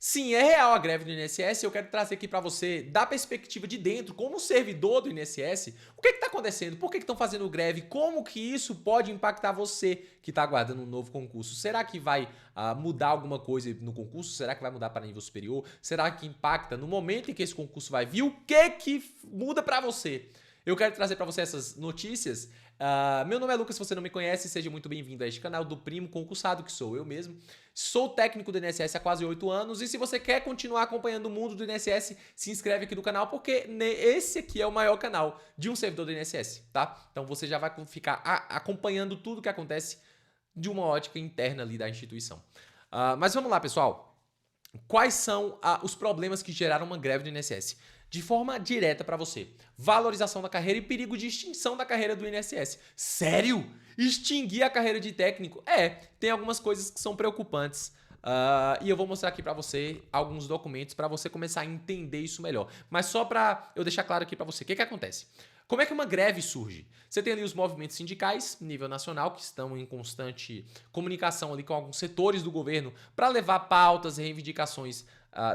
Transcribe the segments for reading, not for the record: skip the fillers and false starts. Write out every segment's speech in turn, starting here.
Sim, é real a greve do INSS. Eu quero trazer aqui para você, da perspectiva de dentro, como servidor do INSS, o que está acontecendo? Por que estão fazendo greve? Como que isso pode impactar você que está aguardando um novo concurso? Será que vai mudar alguma coisa no concurso? Será que vai mudar para nível superior? Será que impacta no momento em que esse concurso vai vir? O que muda para você? Eu quero trazer para você essas notícias. Meu nome é Lucas, se você não me conhece, seja muito bem-vindo a este canal do Primo Concursado, que sou eu mesmo. Sou técnico do INSS há quase 8 anos e se você quer continuar acompanhando o mundo do INSS, se inscreve aqui no canal porque esse aqui é o maior canal de um servidor do INSS, tá? Então você já vai ficar acompanhando tudo que acontece de uma ótica interna ali da instituição. Mas vamos lá, pessoal. Quais são os problemas que geraram uma greve do INSS? De forma direta para você. Valorização da carreira e perigo de extinção da carreira do INSS. Sério? Extinguir a carreira de técnico? Tem algumas coisas que são preocupantes. E eu vou mostrar aqui para você alguns documentos para você começar a entender isso melhor. Mas só para eu deixar claro aqui para você, o que acontece? Como é que uma greve surge? Você tem ali os movimentos sindicais, nível nacional, que estão em constante comunicação ali com alguns setores do governo para levar pautas e reivindicações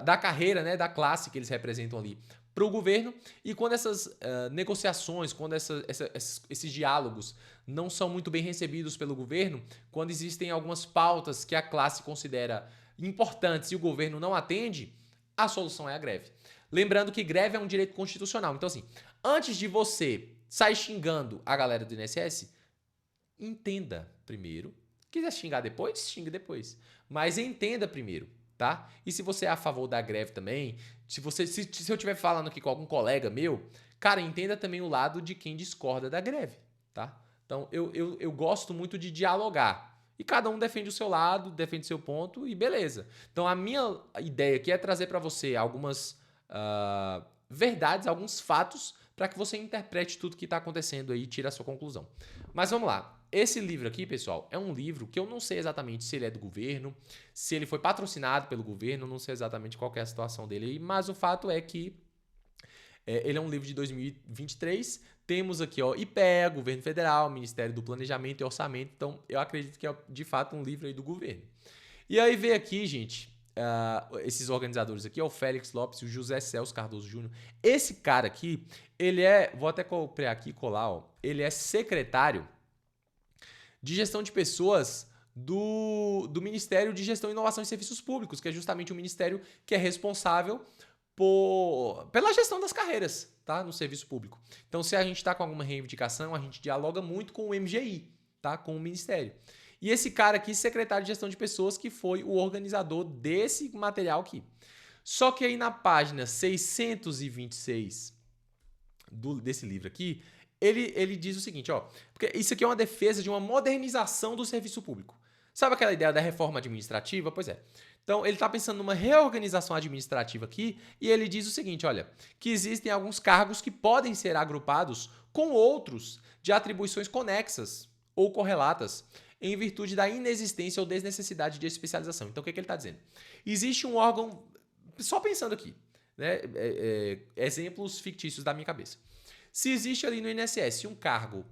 da carreira, né, da classe que eles representam ali para o governo. E quando essas negociações, quando esses diálogos não são muito bem recebidos pelo governo, quando existem algumas pautas que a classe considera importantes e o governo não atende, a solução é a greve. Lembrando que greve é um direito constitucional. Então, assim, antes de você sair xingando a galera do INSS, entenda primeiro. Quiser xingar depois, xinga depois. Mas entenda primeiro, tá? E se você é a favor da greve também, se eu estiver falando aqui com algum colega meu, cara, entenda também o lado de quem discorda da greve, tá? Então, eu gosto muito de dialogar. E cada um defende o seu lado, defende o seu ponto e beleza. Então, a minha ideia aqui é trazer para você algumas verdades, alguns fatos, para que você interprete tudo que está acontecendo aí e tire a sua conclusão. Mas vamos lá. Esse livro aqui, pessoal, é um livro que eu não sei exatamente se ele é do governo, se ele foi patrocinado pelo governo, não sei exatamente qual é a situação dele aí, mas o fato é que ele é um livro de 2023. Temos aqui, ó, IPEA, Governo Federal, Ministério do Planejamento e Orçamento. Então, eu acredito que é, de fato, um livro aí do governo. E aí vem aqui, gente, esses organizadores aqui, ó, o Félix Lopes e o José Celso Cardoso Júnior. Esse cara aqui, ele é, vou até copiar aqui e colar, ó, ele é secretário de Gestão de Pessoas do Ministério de Gestão, Inovação e Serviços Públicos, que é justamente o ministério que é responsável pela gestão das carreiras, tá, no serviço público. Então, se a gente está com alguma reivindicação, a gente dialoga muito com o MGI, tá, com o Ministério. E esse cara aqui, secretário de Gestão de Pessoas, que foi o organizador desse material aqui. Só que aí na página 626 desse livro aqui, ele diz o seguinte, ó, porque isso aqui é uma defesa de uma modernização do serviço público. Sabe aquela ideia da reforma administrativa? Pois é. Então, ele está pensando numa reorganização administrativa aqui e ele diz o seguinte, olha, que existem alguns cargos que podem ser agrupados com outros de atribuições conexas ou correlatas em virtude da inexistência ou desnecessidade de especialização. Então, o que ele está dizendo? Existe um órgão, só pensando aqui, né, exemplos fictícios da minha cabeça. Se existe ali no INSS um cargo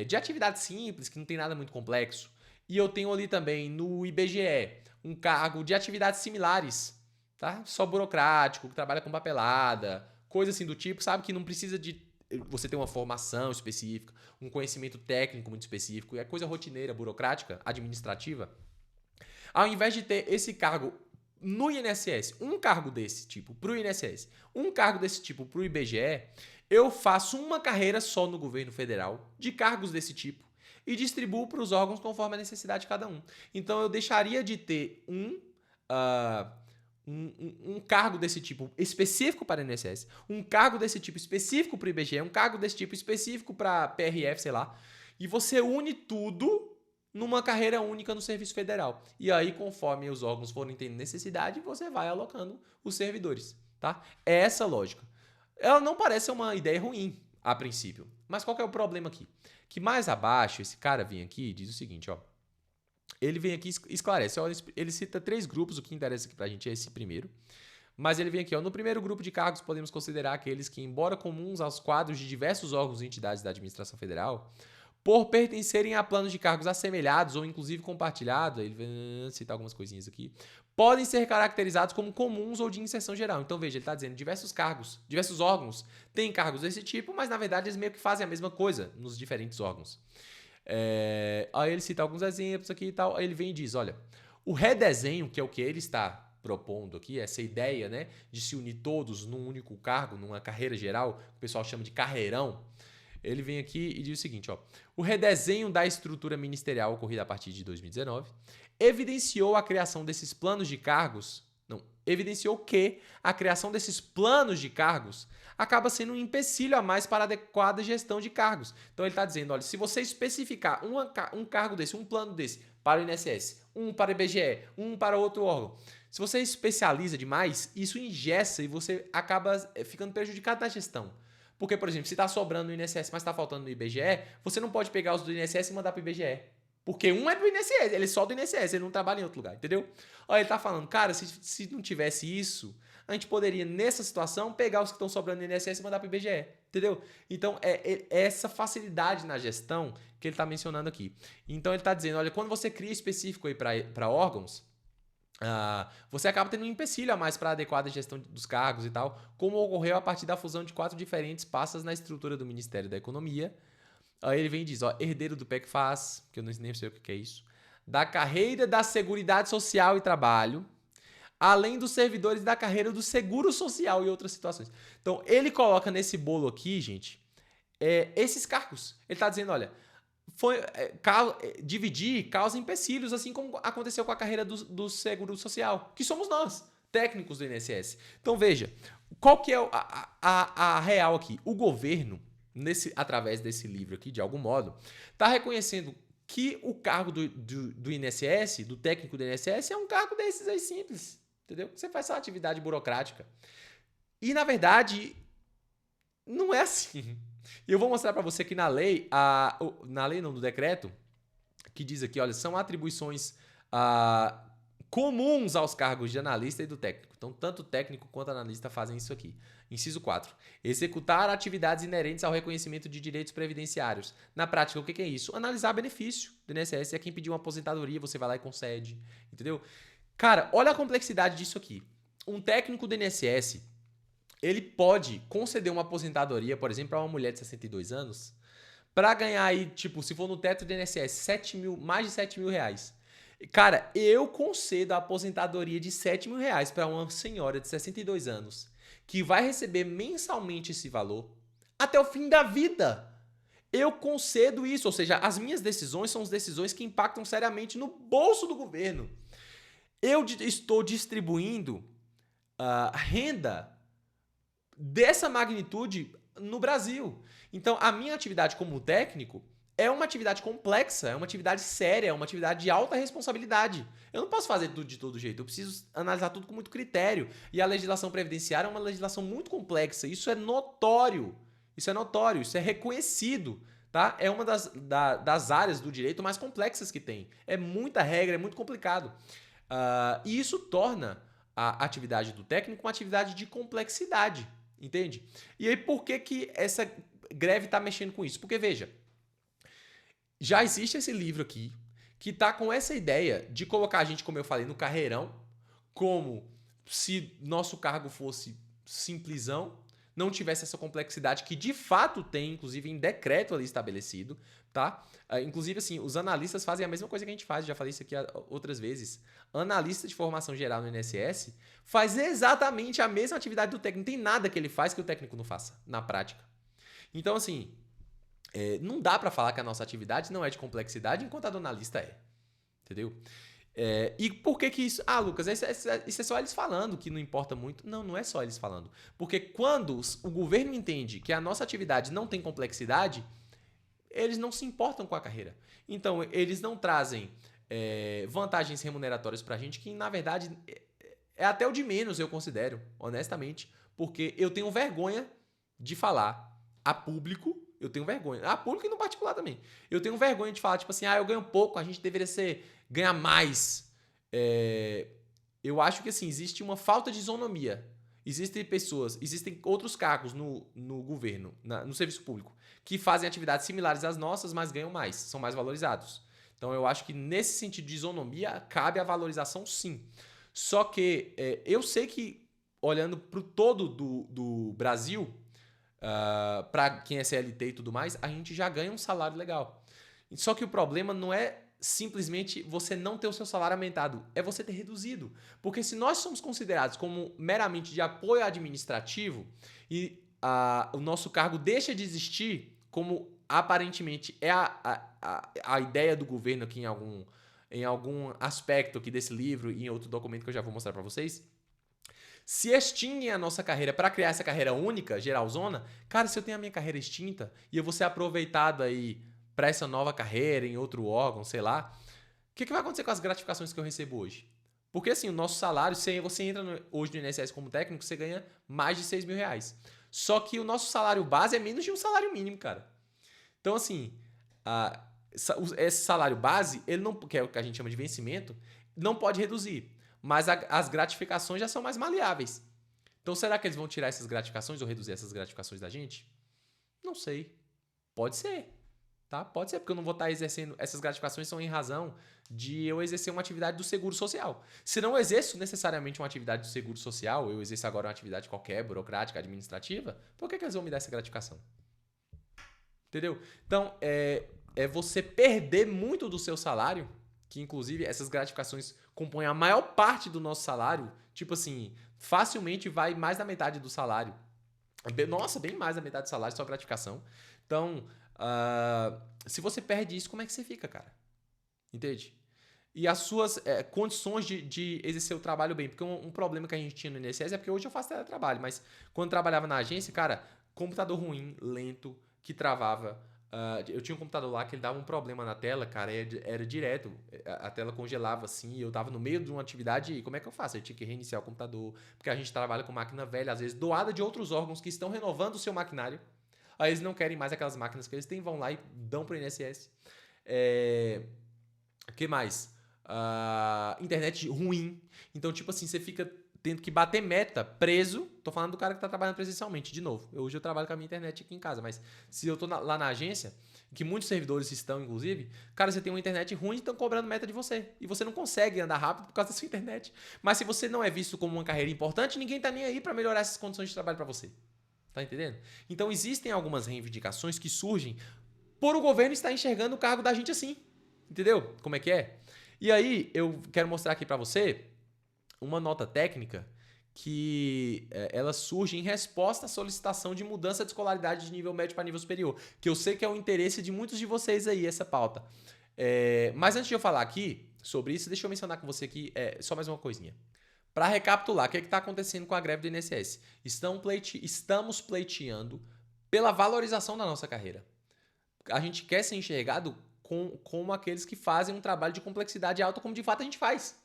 de atividade simples, que não tem nada muito complexo, e eu tenho ali também no IBGE um cargo de atividades similares, tá? Só burocrático, que trabalha com papelada, coisa assim do tipo, sabe? Que não precisa de você ter uma formação específica, um conhecimento técnico muito específico, é coisa rotineira, burocrática, administrativa. Ao invés de ter esse cargo no INSS, um cargo desse tipo para o INSS, um cargo desse tipo para o IBGE, eu faço uma carreira só no governo federal de cargos desse tipo e distribuo para os órgãos conforme a necessidade de cada um. Então eu deixaria de ter um cargo desse tipo específico para o INSS, um cargo desse tipo específico para o IBGE, um cargo desse tipo específico para a PRF, sei lá, e você une tudo numa carreira única no serviço federal. E aí, conforme os órgãos forem tendo necessidade, você vai alocando os servidores, tá? É essa a lógica. Ela não parece uma ideia ruim, a princípio. Mas qual que é o problema aqui? Que mais abaixo, esse cara vem aqui e diz o seguinte, ó. Ele vem aqui e esclarece. Ó, ele cita 3 grupos, o que interessa aqui pra gente é esse primeiro. Mas ele vem aqui, ó. No primeiro grupo de cargos, podemos considerar aqueles que, embora comuns aos quadros de diversos órgãos e entidades da administração federal, por pertencerem a planos de cargos assemelhados ou inclusive compartilhados, ele vai citar algumas coisinhas aqui, podem ser caracterizados como comuns ou de inserção geral. Então, veja, ele está dizendo diversos cargos, diversos órgãos têm cargos desse tipo, mas na verdade eles meio que fazem a mesma coisa nos diferentes órgãos. Aí ele cita alguns exemplos aqui e tal, aí ele vem e diz, olha, o redesenho, que é o que ele está propondo aqui, essa ideia, né, de se unir todos num único cargo, numa carreira geral, que o pessoal chama de carreirão, ele vem aqui e diz o seguinte, ó, o redesenho da estrutura ministerial ocorrido a partir de 2019 evidenciou a criação desses planos de cargos, evidenciou que a criação desses planos de cargos acaba sendo um empecilho a mais para a adequada gestão de cargos. Então ele está dizendo, olha, se você especificar um cargo desse, um plano desse para o INSS, um para o IBGE, um para outro órgão, se você especializa demais, isso engessa e você acaba ficando prejudicado na gestão. Porque, por exemplo, se está sobrando no INSS, mas está faltando no IBGE, você não pode pegar os do INSS e mandar para o IBGE. Porque um é do INSS, ele é só do INSS, ele não trabalha em outro lugar, entendeu? Olha, ele está falando, cara, se não tivesse isso, a gente poderia, nessa situação, pegar os que estão sobrando no INSS e mandar para o IBGE, entendeu? Então, é essa facilidade na gestão que ele está mencionando aqui. Então, ele está dizendo, olha, quando você cria específico aí para órgãos, você acaba tendo um empecilho a mais para a adequada gestão dos cargos e tal, como ocorreu a partir da fusão de 4 diferentes pastas na estrutura do Ministério da Economia. Aí ele vem e diz, ó, herdeiro do PECFAS, que eu nem sei o que é isso, da carreira da Seguridade Social e Trabalho, além dos servidores da carreira do Seguro Social e outras situações. Então, ele coloca nesse bolo aqui, gente, esses cargos. Ele está dizendo, olha, dividir causa empecilhos, assim como aconteceu com a carreira do Seguro Social, que somos nós, técnicos do INSS. Então, veja, qual que é a real aqui? O governo, através desse livro aqui, de algum modo, está reconhecendo que o cargo do INSS, do técnico do INSS, é um cargo desses aí simples, entendeu? Você faz só atividade burocrática. E, na verdade, não é assim. E eu vou mostrar para você que na lei, no decreto, que diz aqui, olha, são atribuições comuns aos cargos de analista e do técnico. Então, tanto o técnico quanto o analista fazem isso aqui. Inciso 4. Executar atividades inerentes ao reconhecimento de direitos previdenciários. Na prática, o que é isso? Analisar benefício do INSS. É quem pediu uma aposentadoria, você vai lá e concede. Entendeu? Cara, olha a complexidade disso aqui. Um técnico do INSS, ele pode conceder uma aposentadoria, por exemplo, para uma mulher de 62 anos, para ganhar aí, tipo, se for no teto do INSS, mais de 7 mil reais. Cara, eu concedo a aposentadoria de 7 mil reais para uma senhora de 62 anos que vai receber mensalmente esse valor até o fim da vida. Eu concedo isso, ou seja, as minhas decisões são as decisões que impactam seriamente no bolso do governo. Eu estou distribuindo renda dessa magnitude no Brasil. Então, a minha atividade como técnico é uma atividade complexa, é uma atividade séria, é uma atividade de alta responsabilidade. Eu não posso fazer tudo de todo jeito, eu preciso analisar tudo com muito critério. E a legislação previdenciária é uma legislação muito complexa, isso é notório, isso é reconhecido. Tá? É uma das áreas do direito mais complexas que tem. É muita regra, é muito complicado. E isso torna a atividade do técnico uma atividade de complexidade, entende? E aí por que essa greve está mexendo com isso? Porque, veja, já existe esse livro aqui que está com essa ideia de colocar a gente, como eu falei, no carreirão, como se nosso cargo fosse simplesão, não tivesse essa complexidade que de fato tem, inclusive em decreto ali estabelecido, tá? Inclusive, assim, os analistas fazem a mesma coisa que a gente faz, já falei isso aqui outras vezes. Analista de formação geral no INSS faz exatamente a mesma atividade do técnico. Não tem nada que ele faz que o técnico não faça, na prática. Então, assim, não dá para falar que a nossa atividade não é de complexidade enquanto a do analista é. Entendeu? E por que isso? Ah, Lucas, isso é só eles falando que não importa muito. Não, não é só eles falando. Porque quando o governo entende que a nossa atividade não tem complexidade, eles não se importam com a carreira. Então, eles não trazem vantagens remuneratórias pra gente, que na verdade é até o de menos, eu considero, honestamente. Porque eu tenho vergonha de falar a público. Eu tenho vergonha. A público e no particular também. Eu tenho vergonha de falar, tipo assim, eu ganho pouco, a gente deveria ganhar mais. Eu acho que, assim, existe uma falta de isonomia Existem pessoas, existem outros cargos no governo, no serviço público, que fazem atividades similares às nossas, mas ganham mais, são mais valorizados. Então eu acho que nesse sentido de isonomia, cabe a valorização sim. Só que eu sei que, olhando para o todo do Brasil, para quem é CLT e tudo mais, a gente já ganha um salário legal. Só que o problema não é simplesmente você não ter o seu salário aumentado, é você ter reduzido. Porque se nós somos considerados como meramente de apoio administrativo e o nosso cargo deixa de existir, como aparentemente é a ideia do governo aqui em algum aspecto aqui desse livro e em outro documento que eu já vou mostrar para vocês, se extinguem a nossa carreira para criar essa carreira única, geralzona, cara, se eu tenho a minha carreira extinta e eu vou ser aproveitado aí para essa nova carreira em outro órgão, sei lá, o que vai acontecer com as gratificações que eu recebo hoje? Porque assim, o nosso salário, você entra hoje no INSS como técnico, você ganha mais de 6 mil reais. Só que o nosso salário base é menos de um salário mínimo, cara. Então assim, esse salário base, ele não, que é o que a gente chama de vencimento, não pode reduzir. Mas as gratificações já são mais maleáveis. Então será que eles vão tirar essas gratificações ou reduzir essas gratificações da gente? Não sei. Pode ser. Tá? Pode ser, porque eu não vou estar exercendo. Essas gratificações são em razão de eu exercer uma atividade do seguro social. Se não exerço necessariamente uma atividade do seguro social, eu exerço agora uma atividade qualquer, burocrática, administrativa, por que eles vão me dar essa gratificação? Entendeu? Então, é você perder muito do seu salário, que inclusive essas gratificações compõem a maior parte do nosso salário, tipo assim, facilmente vai mais da metade do salário. Nossa, bem mais da metade do salário, só gratificação. Então, se você perde isso, como é que você fica, cara? Entende? E as suas condições de exercer o trabalho bem. Porque um problema que a gente tinha no INSS é porque hoje eu faço teletrabalho, mas quando eu trabalhava na agência, cara, computador ruim, lento, que travava. Eu tinha um computador lá que ele dava um problema na tela, cara, era direto. A tela congelava assim, eu tava no meio de uma atividade e como é que eu faço? Eu tinha que reiniciar o computador, porque a gente trabalha com máquina velha, às vezes doada de outros órgãos que estão renovando o seu maquinário. Aí eles não querem mais aquelas máquinas que eles têm, vão lá e dão pro INSS. Que mais? Internet ruim. Então, tipo assim, você fica tendo que bater meta, preso. Tô falando do cara que tá trabalhando presencialmente, de novo. Hoje eu trabalho com a minha internet aqui em casa, mas se eu tô lá na agência, que muitos servidores estão, inclusive, cara, você tem uma internet ruim e estão cobrando meta de você. E você não consegue andar rápido por causa da sua internet. Mas se você não é visto como uma carreira importante, ninguém tá nem aí para melhorar essas condições de trabalho para você. Tá entendendo? Então existem algumas reivindicações que surgem por o governo estar enxergando o cargo da gente assim. Entendeu? Como é que é? E aí, eu quero mostrar aqui para você uma nota técnica que ela surge em resposta à solicitação de mudança de escolaridade de nível médio para nível superior, que eu sei que é o interesse de muitos de vocês aí, essa pauta. Mas antes de eu falar aqui sobre isso, deixa eu mencionar com você aqui só mais uma coisinha. Para recapitular, o que está acontecendo com a greve do INSS? Estamos pleiteando pela valorização da nossa carreira. A gente quer ser enxergado como aqueles que fazem um trabalho de complexidade alta, como de fato a gente faz.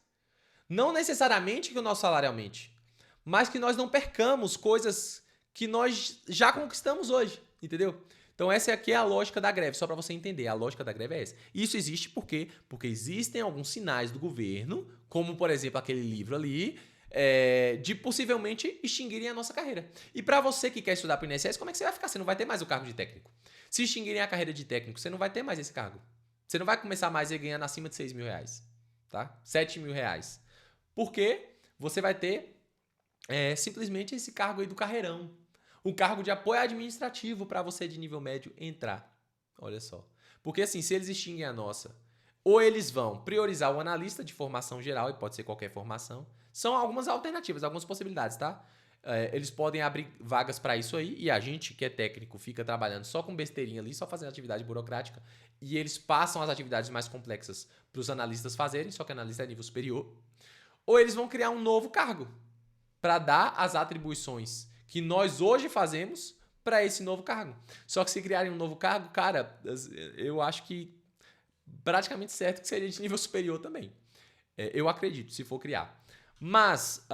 Não necessariamente que o nosso salário aumente, mas que nós não percamos coisas que nós já conquistamos hoje, entendeu? Então essa aqui é a lógica da greve, só para você entender, a lógica da greve é essa. Isso existe por quê? Porque existem alguns sinais do governo, como por exemplo aquele livro ali, de possivelmente extinguirem a nossa carreira. E para você que quer estudar para o INSS, como é que você vai ficar? Você não vai ter mais o cargo de técnico. Se extinguirem a carreira de técnico, você não vai ter mais esse cargo. Você não vai começar mais a ganhar acima de 6 mil reais, tá? 7 mil reais. Porque você vai ter simplesmente esse cargo aí do carreirão. Um cargo de apoio administrativo para você de nível médio entrar. Olha só. Porque assim, se eles extinguem a nossa, ou eles vão priorizar o analista de formação geral, e pode ser qualquer formação. São algumas alternativas, algumas possibilidades, tá? Eles podem abrir vagas para isso aí, e a gente que é técnico fica trabalhando só com besteirinha ali, só fazendo atividade burocrática, e eles passam as atividades mais complexas para os analistas fazerem, só que analista é nível superior. Ou eles vão criar um novo cargo para dar as atribuições que nós hoje fazemos para esse novo cargo. Só que se criarem um novo cargo, cara, eu acho que praticamente certo que seria de nível superior também. Eu acredito, se for criar. Mas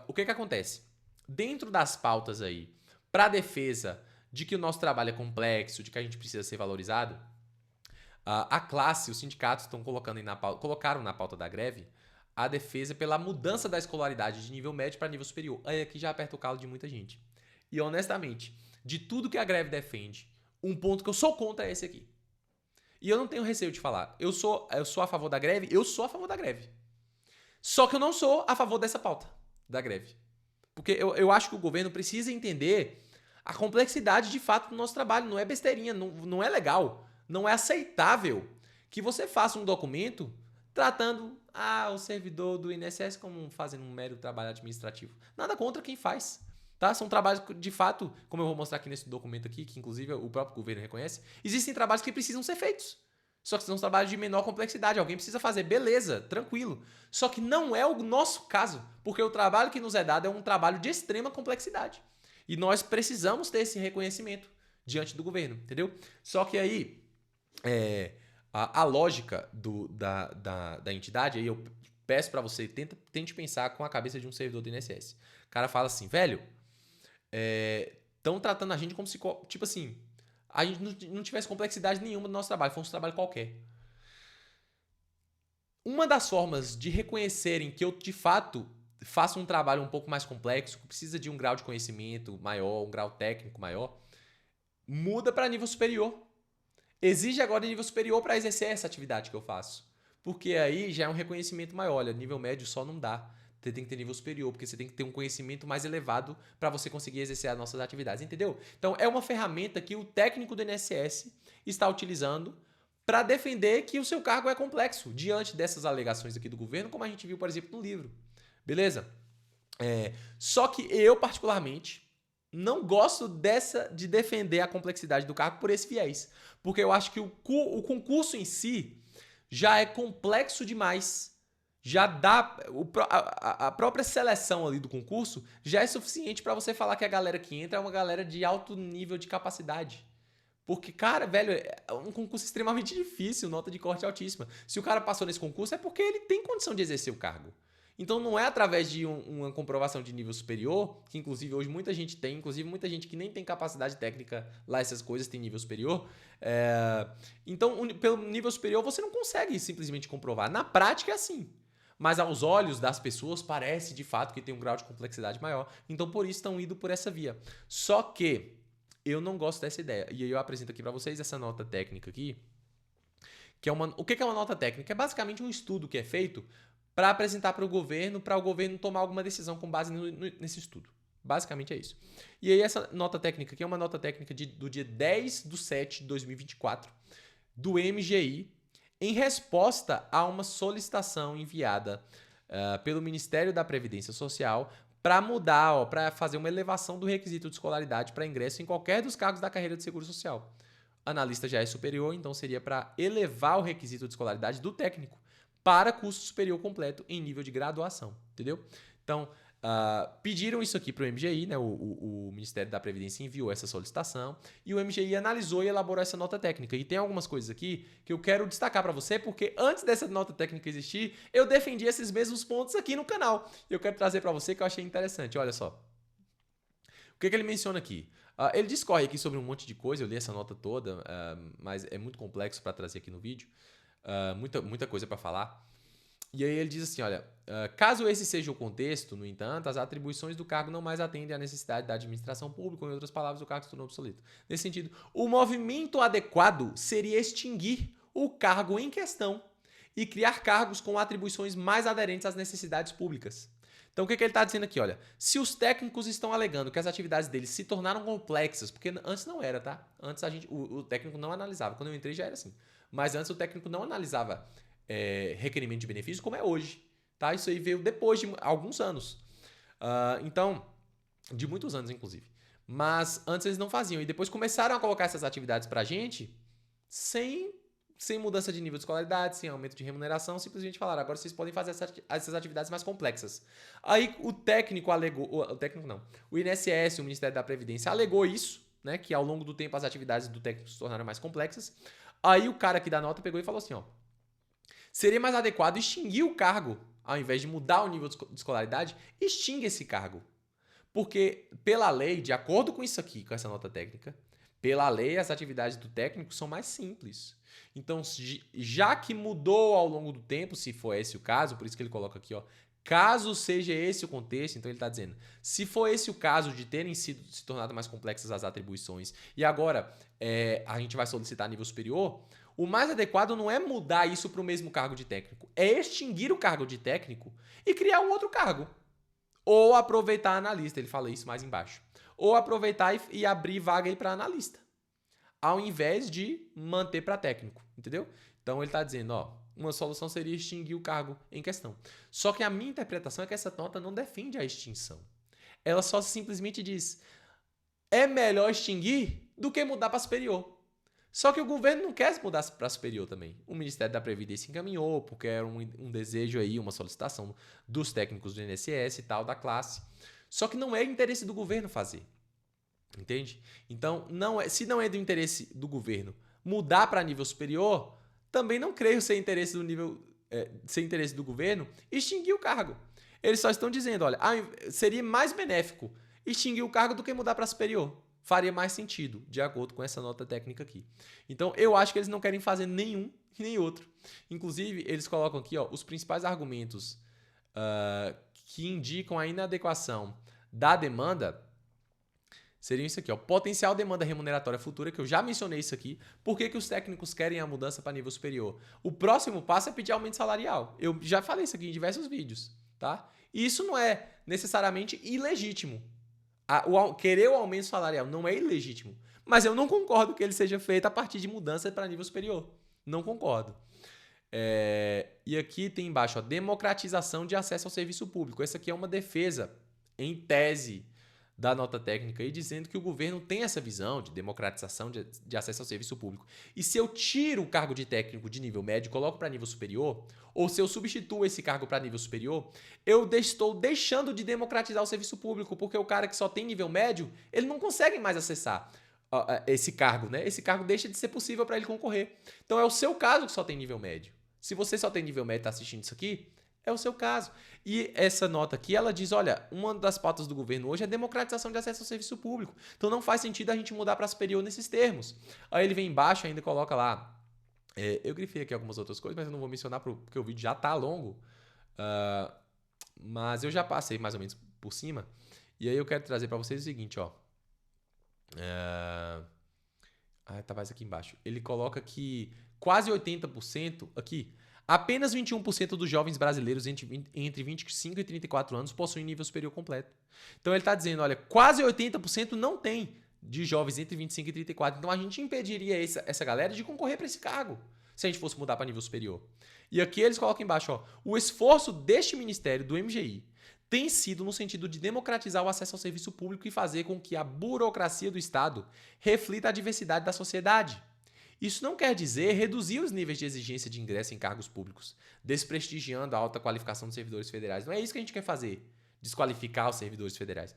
o que acontece? Dentro das pautas aí, para a defesa de que o nosso trabalho é complexo, de que a gente precisa ser valorizado, a classe, os sindicatos estão colocando aí colocaram na pauta da greve a defesa pela mudança da escolaridade de nível médio para nível superior. Aí aqui já aperta o calo de muita gente. E honestamente, de tudo que a greve defende, um ponto que eu sou contra é esse aqui. E eu não tenho receio de falar. Eu sou a favor da greve? Eu sou a favor da greve. Só que eu não sou a favor dessa pauta da greve. Porque eu acho que o governo precisa entender a complexidade de fato do nosso trabalho. Não é besteirinha, não é legal, não é aceitável que você faça um documento tratando o servidor do INSS como fazendo um mero trabalho administrativo. Nada contra quem faz. Tá? São trabalhos de fato, como eu vou mostrar aqui nesse documento aqui, que inclusive o próprio governo reconhece, existem trabalhos que precisam ser feitos. Só que são trabalhos de menor complexidade. Alguém precisa fazer, beleza, tranquilo. Só que não é o nosso caso, porque o trabalho que nos é dado é um trabalho de extrema complexidade. E nós precisamos ter esse reconhecimento diante do governo, entendeu? Só que aí, a lógica da entidade, aí eu peço para você, tente pensar com a cabeça de um servidor do INSS. O cara fala assim, velho, estão tratando a gente como se, tipo assim, a gente não tivesse complexidade nenhuma no nosso trabalho, fosse um trabalho qualquer. Uma das formas de reconhecerem que eu, de fato, faço um trabalho um pouco mais complexo, que precisa de um grau de conhecimento maior, um grau técnico maior, muda para nível superior. Exige agora nível superior para exercer essa atividade que eu faço. Porque aí já é um reconhecimento maior. Olha, nível médio só não dá. Você tem que ter nível superior, porque você tem que ter um conhecimento mais elevado para você conseguir exercer as nossas atividades, entendeu? Então, é uma ferramenta que o técnico do INSS está utilizando para defender que o seu cargo é complexo, diante dessas alegações aqui do governo, como a gente viu, por exemplo, no livro. Beleza? Só que eu, particularmente, não gosto de defender a complexidade do cargo por esse viés. Porque eu acho que o concurso em si já é complexo demais. Já dá. A própria seleção ali do concurso já é suficiente para você falar que a galera que entra é uma galera de alto nível de capacidade. Porque, cara, velho, é um concurso extremamente difícil, nota de corte altíssima. Se o cara passou nesse concurso é porque ele tem condição de exercer o cargo. Então não é através de uma comprovação de nível superior, que inclusive hoje muita gente tem, inclusive muita gente que nem tem capacidade técnica lá, essas coisas, tem nível superior. Então, pelo nível superior, você não consegue simplesmente comprovar. Na prática é assim. Mas aos olhos das pessoas parece de fato que tem um grau de complexidade maior. Então por isso estão indo por essa via. Só que eu não gosto dessa ideia. E aí eu apresento aqui para vocês essa nota técnica aqui. O que é uma nota técnica? É basicamente um estudo que é feito para apresentar para o governo tomar alguma decisão com base nesse estudo. Basicamente é isso. E aí essa nota técnica aqui é uma nota técnica do dia 10/7/2024 do MGI, em resposta a uma solicitação enviada pelo Ministério da Previdência Social para mudar, para fazer uma elevação do requisito de escolaridade para ingresso em qualquer dos cargos da carreira de seguro social. Analista já é superior, então seria para elevar o requisito de escolaridade do técnico para curso superior completo em nível de graduação, entendeu? Então, pediram isso aqui para o MGI, né? O Ministério da Previdência enviou essa solicitação e o MGI analisou e elaborou essa nota técnica. E tem algumas coisas aqui que eu quero destacar para você, porque antes dessa nota técnica existir, eu defendi esses mesmos pontos aqui no canal. Eu quero trazer para você que eu achei interessante. Olha só. O que ele menciona aqui? Ele discorre aqui sobre um monte de coisa, eu li essa nota toda, mas é muito complexo para trazer aqui no vídeo. Muita coisa para falar. E aí ele diz assim, olha, caso esse seja o contexto, no entanto, as atribuições do cargo não mais atendem à necessidade da administração pública, ou em outras palavras, o cargo se tornou obsoleto. Nesse sentido, o movimento adequado seria extinguir o cargo em questão e criar cargos com atribuições mais aderentes às necessidades públicas. Então o que ele está dizendo aqui, olha, se os técnicos estão alegando que as atividades deles se tornaram complexas, porque antes não era, tá? Antes o técnico não analisava, quando eu entrei já era assim, mas antes o técnico não analisava requerimento de benefício como é hoje, tá? Isso aí veio depois de alguns anos, então, de muitos anos inclusive, mas antes eles não faziam e depois começaram a colocar essas atividades pra gente sem mudança de nível de escolaridade, sem aumento de remuneração, simplesmente falaram, agora vocês podem fazer essas atividades mais complexas. Aí o técnico alegou, o INSS, o Ministério da Previdência alegou isso, né, que ao longo do tempo as atividades do técnico se tornaram mais complexas. Aí o cara aqui da nota pegou e falou assim, ó, seria mais adequado extinguir o cargo, ao invés de mudar o nível de escolaridade, extingue esse cargo. Porque, pela lei, de acordo com isso aqui, com essa nota técnica, pela lei, as atividades do técnico são mais simples. Então, já que mudou ao longo do tempo, se for esse o caso, por isso que ele coloca aqui, ó, caso seja esse o contexto, então ele está dizendo, se for esse o caso de terem se tornado mais complexas as atribuições e agora a gente vai solicitar nível superior, o mais adequado não é mudar isso para o mesmo cargo de técnico, é extinguir o cargo de técnico e criar um outro cargo. Ou aproveitar analista, ele fala isso mais embaixo. Ou aproveitar e abrir vaga aí para analista, ao invés de manter para técnico, entendeu? Então ele está dizendo, ó, uma solução seria extinguir o cargo em questão. Só que a minha interpretação é que essa nota não defende a extinção. Ela só simplesmente diz, é melhor extinguir do que mudar para superior. Só que o governo não quer mudar para superior também. O Ministério da Previdência encaminhou, porque era um desejo aí, uma solicitação dos técnicos do INSS e tal, da classe. Só que não é interesse do governo fazer. Entende? Então, se não é do interesse do governo mudar para nível superior, também não creio ser interesse do governo extinguir o cargo. Eles só estão dizendo, olha, seria mais benéfico extinguir o cargo do que mudar para superior. Faria mais sentido, de acordo com essa nota técnica aqui. Então, eu acho que eles não querem fazer nenhum nem outro. Inclusive, eles colocam aqui, ó, os principais argumentos que indicam a inadequação da demanda seriam isso aqui, ó, potencial demanda remuneratória futura, que eu já mencionei isso aqui. Por que os técnicos querem a mudança para nível superior? O próximo passo é pedir aumento salarial. Eu já falei isso aqui em diversos vídeos, tá? E isso não é necessariamente ilegítimo. Querer o aumento salarial não é ilegítimo, mas eu não concordo que ele seja feito a partir de mudança para nível superior. Não concordo. E aqui tem embaixo, ó, democratização de acesso ao serviço público. Essa aqui é uma defesa, em tese, da nota técnica aí, dizendo que o governo tem essa visão de democratização de acesso ao serviço público. E se eu tiro o cargo de técnico de nível médio e coloco para nível superior, ou se eu substituo esse cargo para nível superior, eu estou deixando de democratizar o serviço público, porque o cara que só tem nível médio, ele não consegue mais acessar esse cargo, né? Esse cargo deixa de ser possível para ele concorrer. Então é o seu caso que só tem nível médio. Se você só tem nível médio e está assistindo isso aqui, é o seu caso. E essa nota aqui, ela diz, olha, uma das pautas do governo hoje é democratização de acesso ao serviço público. Então não faz sentido a gente mudar para superior nesses termos. Aí ele vem embaixo e ainda coloca lá, eu grifei aqui algumas outras coisas, mas eu não vou mencionar porque o vídeo já está longo. Mas eu já passei mais ou menos por cima. E aí eu quero trazer para vocês o seguinte, ó. Tá mais aqui embaixo. Ele coloca que quase 80% aqui... Apenas 21% dos jovens brasileiros entre 25 e 34 anos possuem nível superior completo. Então ele está dizendo, olha, quase 80% não tem de jovens entre 25 e 34. Então a gente impediria essa galera de concorrer para esse cargo, se a gente fosse mudar para nível superior. E aqui eles colocam embaixo, ó, o esforço deste ministério, do MGI, tem sido no sentido de democratizar o acesso ao serviço público e fazer com que a burocracia do Estado reflita a diversidade da sociedade. Isso não quer dizer reduzir os níveis de exigência de ingresso em cargos públicos, desprestigiando a alta qualificação dos servidores federais. Não é isso que a gente quer fazer, desqualificar os servidores federais.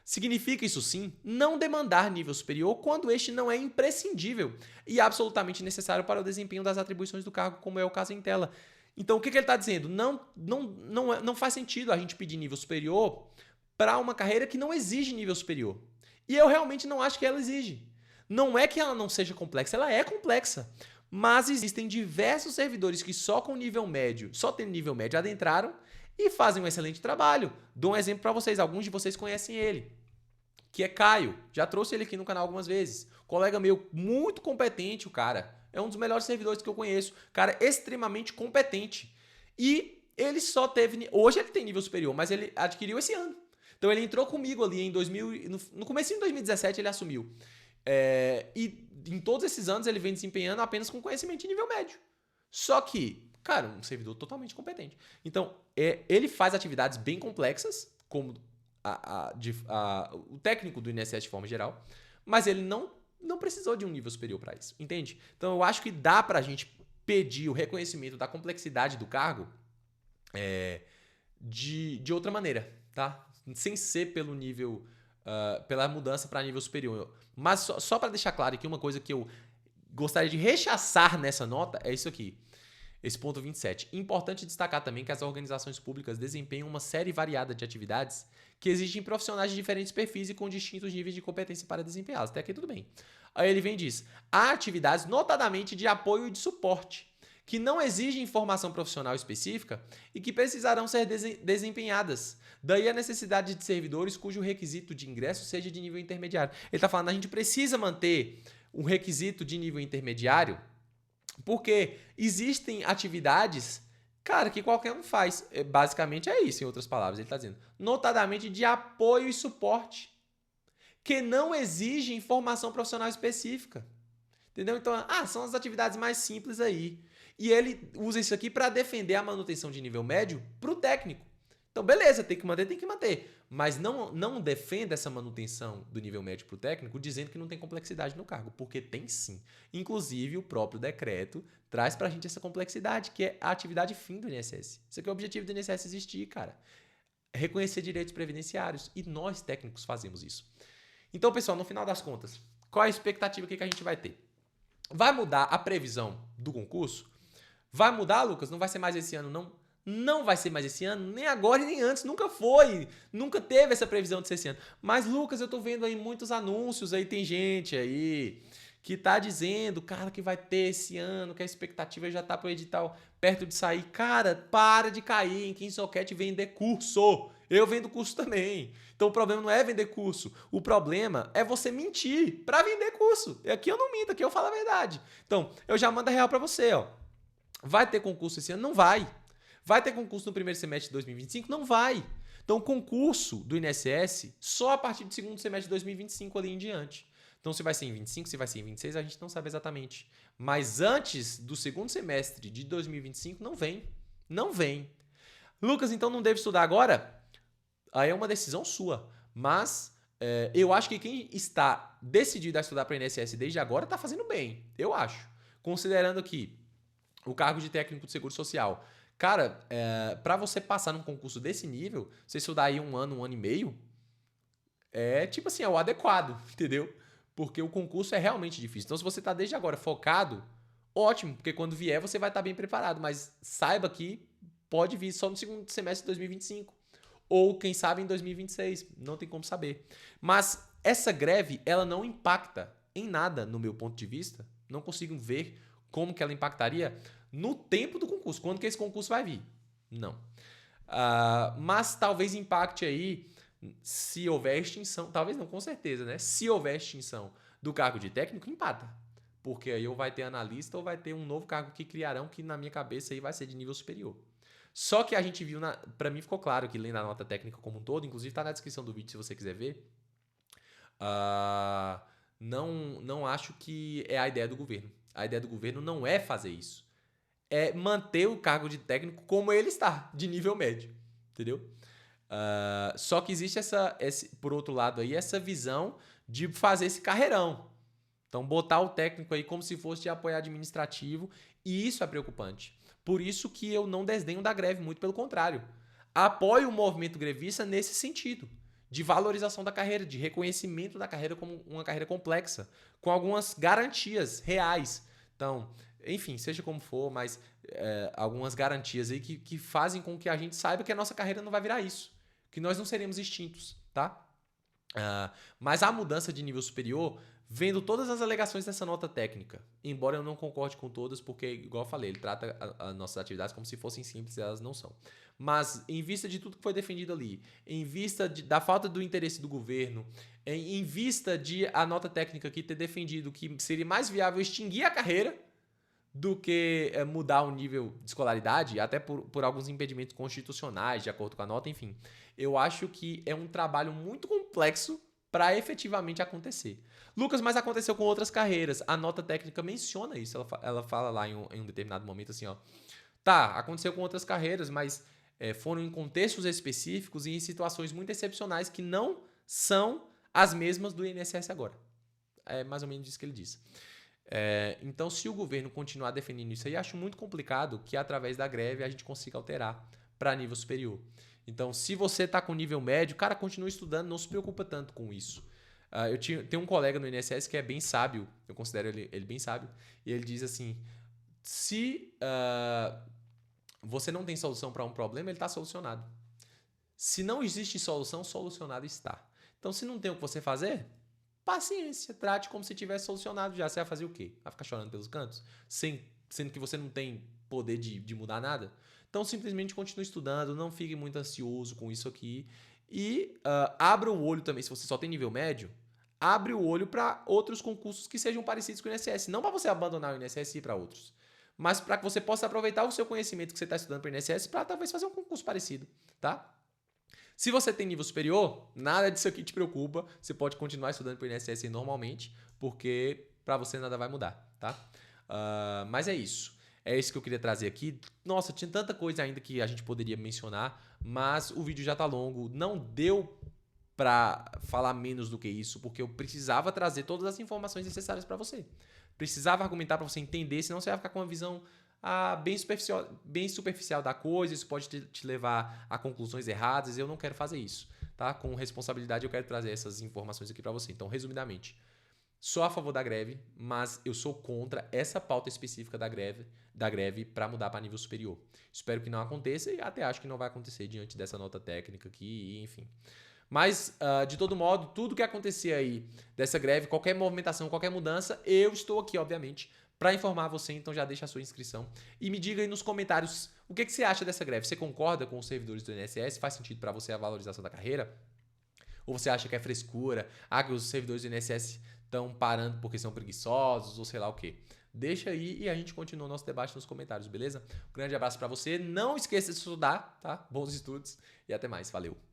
Significa isso sim não demandar nível superior quando este não é imprescindível e absolutamente necessário para o desempenho das atribuições do cargo, como é o caso em tela. Então o que ele está dizendo? Não faz sentido a gente pedir nível superior para uma carreira que não exige nível superior. E eu realmente não acho que ela exige. Não é que ela não seja complexa, ela é complexa. Mas existem diversos servidores que só com nível médio, só tendo nível médio adentraram e fazem um excelente trabalho. Dou um exemplo para vocês, alguns de vocês conhecem ele, que é Caio. Já trouxe ele aqui no canal algumas vezes. Colega meu, muito competente o cara. É um dos melhores servidores que eu conheço. Cara extremamente competente. E ele só teve... Hoje ele tem nível superior, mas ele adquiriu esse ano. Então ele entrou comigo ali no comecinho de 2017 ele assumiu. E em todos esses anos ele vem desempenhando apenas com conhecimento de nível médio. Só que, cara, um servidor totalmente competente. Então, ele faz atividades bem complexas, como o técnico do INSS de forma geral, mas ele não precisou de um nível superior para isso, entende? Então, eu acho que dá pra gente pedir o reconhecimento da complexidade do cargo de outra maneira, tá? Sem ser pelo nível... pela mudança para nível superior. Mas só para deixar claro aqui uma coisa que eu gostaria de rechaçar nessa nota é isso aqui. Esse ponto 27. Importante destacar também que as organizações públicas desempenham uma série variada de atividades que exigem profissionais de diferentes perfis e com distintos níveis de competência para desempenhá-las. Até aqui tudo bem. Aí ele vem e diz: há atividades notadamente de apoio e de suporte, que não exigem formação profissional específica e que precisarão ser desempenhadas. Daí a necessidade de servidores cujo requisito de ingresso seja de nível intermediário. Ele está falando que a gente precisa manter um requisito de nível intermediário porque existem atividades, cara, que qualquer um faz. Basicamente é isso, em outras palavras. Ele está dizendo, notadamente de apoio e suporte, que não exigem formação profissional específica. Entendeu? Então, são as atividades mais simples aí. E ele usa isso aqui para defender a manutenção de nível médio para o técnico. Então, beleza, tem que manter. Mas não defenda essa manutenção do nível médio para o técnico dizendo que não tem complexidade no cargo, porque tem sim. Inclusive, o próprio decreto traz para a gente essa complexidade, que é a atividade fim do INSS. Isso aqui é o objetivo do INSS existir, cara. Reconhecer direitos previdenciários. E nós, técnicos, fazemos isso. Então, pessoal, no final das contas, qual é a expectativa que a gente vai ter? Vai mudar a previsão do concurso? Vai mudar, Lucas? Não vai ser mais esse ano, não? Não vai ser mais esse ano, nem agora e nem antes, nunca foi. Nunca teve essa previsão de ser esse ano. Mas, Lucas, eu tô vendo aí muitos anúncios, aí tem gente aí que tá dizendo, cara, que vai ter esse ano, que a expectativa já tá pro edital perto de sair. Cara, para de cair em quem só quer te vender curso. Eu vendo curso também. Então o problema não é vender curso. O problema é você mentir para vender curso. E aqui eu não minto, aqui eu falo a verdade. Então, eu já mando a real para você, ó. Vai ter concurso esse ano? Não vai. Vai ter concurso no primeiro semestre de 2025? Não vai. Então, concurso do INSS só a partir do segundo semestre de 2025 ali em diante. Então, se vai ser em 25, se vai ser em 26, a gente não sabe exatamente. Mas antes do segundo semestre de 2025, não vem. Não vem. Lucas, então não deve estudar agora? Aí é uma decisão sua. Mas eu acho que quem está decidido a estudar para o INSS desde agora está fazendo bem. Eu acho. Considerando que o cargo de técnico de seguro social, cara, para você passar num concurso desse nível, você estudar aí um ano e meio, é tipo assim, é o adequado, entendeu? Porque o concurso é realmente difícil. Então, se você está desde agora focado, ótimo, porque quando vier você vai estar bem preparado. Mas saiba que pode vir só no segundo semestre de 2025. Ou, quem sabe, em 2026. Não tem como saber. Mas essa greve, ela não impacta em nada, no meu ponto de vista. Não consigo ver como que ela impactaria no tempo do concurso. Quando que esse concurso vai vir? Não. Mas talvez impacte aí se houver extinção. Talvez não, com certeza, né? Se houver extinção do cargo de técnico, empata. Porque aí ou vai ter analista ou vai ter um novo cargo que criarão, que na minha cabeça aí vai ser de nível superior. Só que a gente viu, para mim ficou claro que lendo a nota técnica como um todo, inclusive está na descrição do vídeo se você quiser ver, não acho que é a ideia do governo. A ideia do governo não é fazer isso. É manter o cargo de técnico como ele está, de nível médio. Entendeu? Só que existe por outro lado aí, essa visão de fazer esse carreirão. Então, botar o técnico aí como se fosse de apoio administrativo, e isso é preocupante. Por isso que eu não desdenho da greve, muito pelo contrário. Apoio o movimento grevista nesse sentido, de valorização da carreira, de reconhecimento da carreira como uma carreira complexa, com algumas garantias reais. Então, enfim, seja como for, mas algumas garantias aí que fazem com que a gente saiba que a nossa carreira não vai virar isso, que nós não seremos extintos, tá? Mas a mudança de nível superior, vendo todas as alegações dessa nota técnica, embora eu não concorde com todas, porque, igual eu falei, ele trata as nossas atividades como se fossem simples e elas não são. Mas, em vista de tudo que foi defendido ali, em vista da falta do interesse do governo, em vista de a nota técnica aqui ter defendido que seria mais viável extinguir a carreira do que mudar o nível de escolaridade, até por alguns impedimentos constitucionais, de acordo com a nota, enfim. Eu acho que é um trabalho muito complexo para efetivamente acontecer. Lucas, mas aconteceu com outras carreiras. A nota técnica menciona isso. Ela fala lá em um determinado momento assim, ó. Tá, aconteceu com outras carreiras, mas foram em contextos específicos e em situações muito excepcionais que não são as mesmas do INSS agora. É mais ou menos isso que ele diz. Então, se o governo continuar defendendo isso aí, acho muito complicado que através da greve a gente consiga alterar para nível superior. Então, se você está com nível médio, cara, continue estudando, não se preocupa tanto com isso. Eu tenho um colega no INSS que é bem sábio, eu considero ele bem sábio, e ele diz assim, Se você não tem solução para um problema, ele está solucionado. Se não existe solução, solucionado está. Então, se não tem o que você fazer, paciência, trate como se tivesse solucionado já. Você vai fazer o quê? Vai ficar chorando pelos cantos? Sendo que você não tem poder de mudar nada? Então, simplesmente continue estudando, não fique muito ansioso com isso aqui. E abra o olho também, se você só tem nível médio, abre o olho para outros concursos que sejam parecidos com o INSS. Não para você abandonar o INSS e ir para outros, mas para que você possa aproveitar o seu conhecimento que você está estudando para o INSS para talvez fazer um concurso parecido, tá? Se você tem nível superior, nada disso aqui te preocupa. Você pode continuar estudando para o INSS normalmente, porque para você nada vai mudar, tá? Mas é isso. É isso que eu queria trazer aqui. Nossa, tinha tanta coisa ainda que a gente poderia mencionar, mas o vídeo já tá longo. Não deu para falar menos do que isso, porque eu precisava trazer todas as informações necessárias para você. Precisava argumentar para você entender, senão você vai ficar com uma visão bem superficial da coisa. Isso pode te levar a conclusões erradas. Eu não quero fazer isso, tá? Com responsabilidade eu quero trazer essas informações aqui para você. Então, resumidamente, sou a favor da greve, mas eu sou contra essa pauta específica da greve para mudar para nível superior. Espero que não aconteça e até acho que não vai acontecer diante dessa nota técnica aqui, enfim. Mas, de todo modo, tudo que acontecer aí dessa greve, qualquer movimentação, qualquer mudança, eu estou aqui, obviamente, para informar você. Então já deixa a sua inscrição e me diga aí nos comentários o que você acha dessa greve. Você concorda com os servidores do INSS? Faz sentido para você a valorização da carreira? Ou você acha que é frescura? Que os servidores do INSS estão parando porque são preguiçosos ou sei lá o quê? Deixa aí e a gente continua o nosso debate nos comentários, beleza? Um grande abraço para você. Não esqueça de estudar, tá? Bons estudos e até mais. Valeu!